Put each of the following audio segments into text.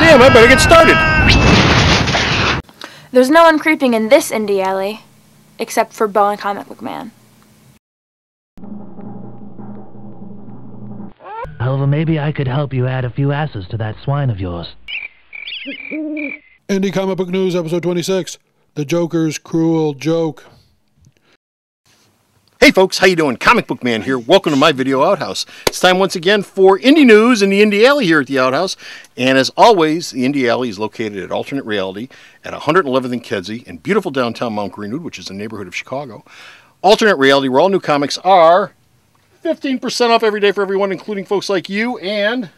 Damn, I better get started. There's no one creeping in this indie alley, except for Bo and Comic Book Man. However, maybe I could help you add a few asses to that swine of yours. Indie Comic Book News, episode 26. The Joker's Cruel Joke. Hey folks, how you doing? Comic Book Man here. Welcome to my video outhouse. It's time once again for Indie News in the Indie Alley here at the outhouse. And as always, the Indie Alley is located at Alternate Reality at 111th and Kedzie in beautiful downtown Mount Greenwood, which is a neighborhood of Chicago. Alternate Reality, where all new comics are 15% off every day for everyone, including folks like you and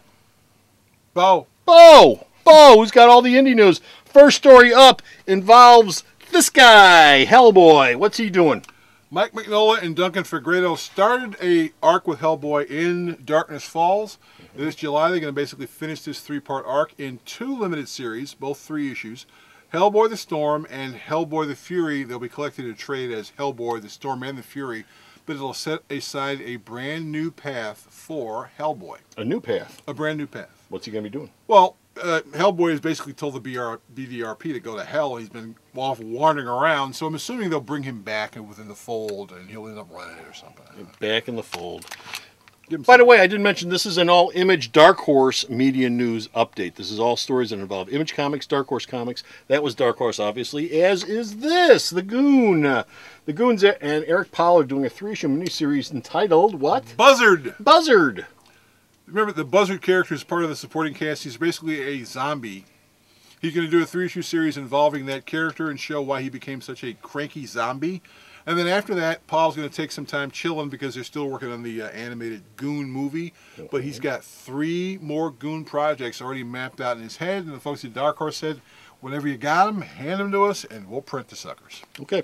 Bo, who's got all the indie news. First story up involves this guy, Hellboy. What's he doing? Mike Mignola and Duncan Fegredo started a arc with Hellboy in Darkness Falls. This July, they're going to basically finish this three-part arc in two limited series, both 3 issues. Hellboy the Storm and Hellboy the Fury. They'll be collected in trade as Hellboy the Storm and the Fury, but it'll set aside a brand new path for Hellboy. A new path? A brand new path. What's he going to be doing? Well, Hellboy has basically told the BDRP to go to hell. He's been off wandering around, so I'm assuming they'll bring him back within the fold, and he'll end up running it or something. Back in the fold. By the way, I did mention this is an all-Image Dark Horse media news update. This is all stories that involve Image Comics, Dark Horse Comics. That was Dark Horse, obviously, as is this, The Goon. The Goons and Eric Pollard doing a 3-issue miniseries entitled, what? Buzzard! Buzzard! Remember, the Buzzard character is part of the supporting cast. He's basically a zombie. He's going to do a 3-issue series involving that character and show why he became such a cranky zombie. And then after that, Paul's going to take some time chilling because they're still working on the animated Goon movie. But he's got 3 more Goon projects already mapped out in his head. And the folks at Dark Horse said, whenever you got them, hand them to us and we'll print the suckers. Okay.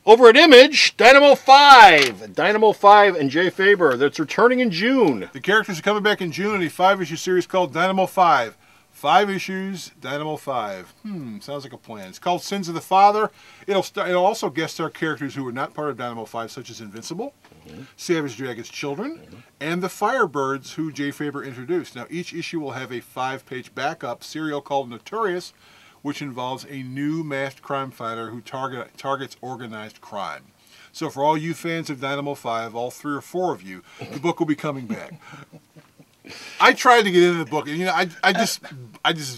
Over at Image, Dynamo 5. Dynamo 5 and Jay Faber. That's returning in June. The characters are coming back in June in a 5-issue series called Dynamo 5. 5 issues, Dynamo 5. Sounds like a plan. It's called Sins of the Father. It'll also guest star characters who are not part of Dynamo 5, such as Invincible, Savage Dragon's Children, and the Firebirds, who Jay Faber introduced. Now, each issue will have a 5-page backup serial called Notorious, which involves a new masked crime fighter who targets organized crime. So for all you fans of Dynamo 5, all 3 or 4 of you, the book will be coming back. I tried to get into the book, and you know, I just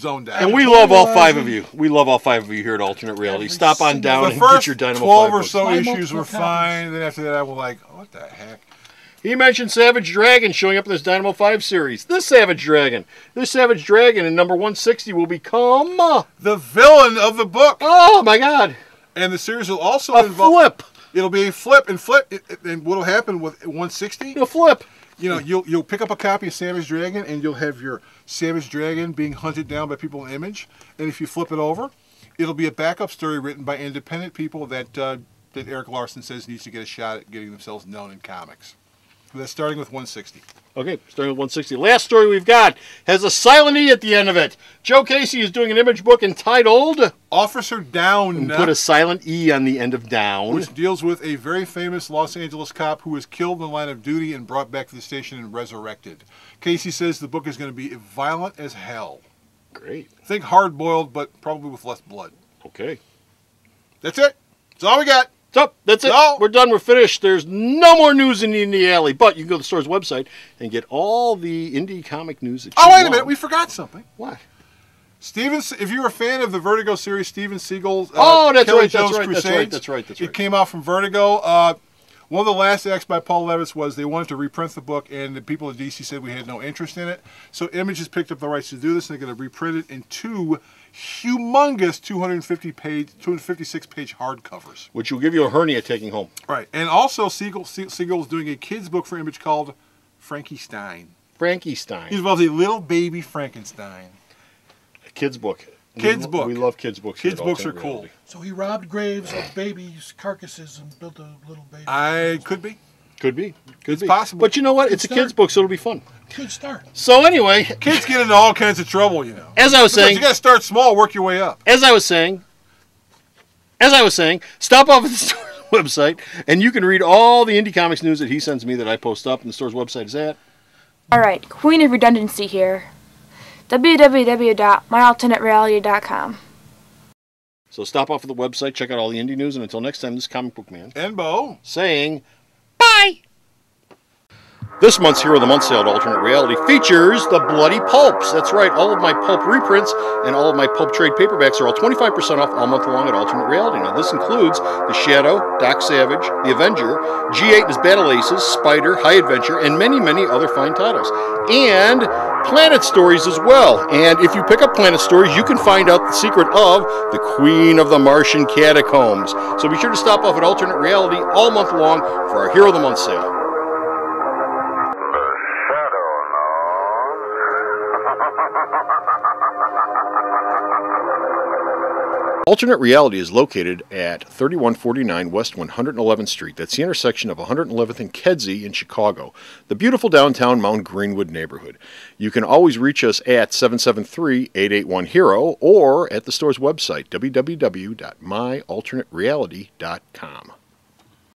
zoned out. And we love all 5 of you. We love all 5 of you here at Alternate Reality. Stop on down and get your Dynamo 5 books. The first 12 or so issues were fine. Then after that, I was like, what the heck? He mentioned Savage Dragon showing up in this Dynamo 5 series. This Savage Dragon in number 160 will become the villain of the book. Oh my God! And the series will also involve flip. It'll be a flip, and what'll happen with 160? It'll flip. You know, you'll pick up a copy of Savage Dragon, and you'll have your Savage Dragon being hunted down by people in Image. And if you flip it over, it'll be a backup story written by independent people that Eric Larson says needs to get a shot at getting themselves known in comics. That's starting with 160. Okay, starting with 160. Last story we've got has a silent E at the end of it. Joe Casey is doing an Image book entitled Officer Down. And put a silent E on the end of Down. Which deals with a very famous Los Angeles cop who was killed in the line of duty and brought back to the station and resurrected. Casey says the book is going to be violent as hell. Great. Think hard-boiled, but probably with less blood. Okay. That's it. That's all we got. So, that's it. No. We're done. We're finished. There's no more news in the Indie Alley, but you can go to the store's website and get all the indie comic news that you want. Oh, wait a minute. We forgot something. What? If you're a fan of the Vertigo series, Steven Seagal's Kelly Joe's Crusades. That's right. It came out from Vertigo. One of the last acts by Paul Levitz was they wanted to reprint the book, and the people at DC said we had no interest in it. So Image has picked up the rights to do this, and they're going to reprint it in 2 humongous 256-page hardcovers. Which will give you a hernia taking home. Right. And also, Seagal is doing a kid's book for Image called Frankenstein. Frankenstein. He involves a little baby Frankenstein. A kid's book. Kids' book. We love kids' books. Kids' books are cool. So he robbed graves of babies' carcasses and built a little baby. Could be. It's possible. But you know what? It's a kid's book, so it'll be fun. Good start. So anyway. Kids get into all kinds of trouble, you know. As I was saying. You got to start small, work your way up. As I was saying, stop off at the store's website, and you can read all the indie comics news that he sends me that I post up, and the store's website is at. Alright, Queen of Redundancy here. www.myalternatereality.com. So stop off at the website, check out all the indie news, and until next time, this is Comic Book Man And Bo. saying bye! This month's Hero of the Month sale at Alternate Reality features the Bloody Pulps. That's right, all of my pulp reprints and all of my pulp trade paperbacks are all 25% off all month long at Alternate Reality. Now this includes The Shadow, Doc Savage, The Avenger, G8 and his Battle Aces, Spider, High Adventure, and many, many other fine titles. And Planet Stories as well. And if you pick up Planet Stories, you can find out the secret of the Queen of the Martian Catacombs. So be sure to stop off at Alternate Reality all month long for our Hero of the Month sale. Alternate Reality is located at 3149 West 111th Street. That's the intersection of 111th and Kedzie in Chicago, the beautiful downtown Mount Greenwood neighborhood. You can always reach us at 773-881-HERO or at the store's website, www.myalternatereality.com.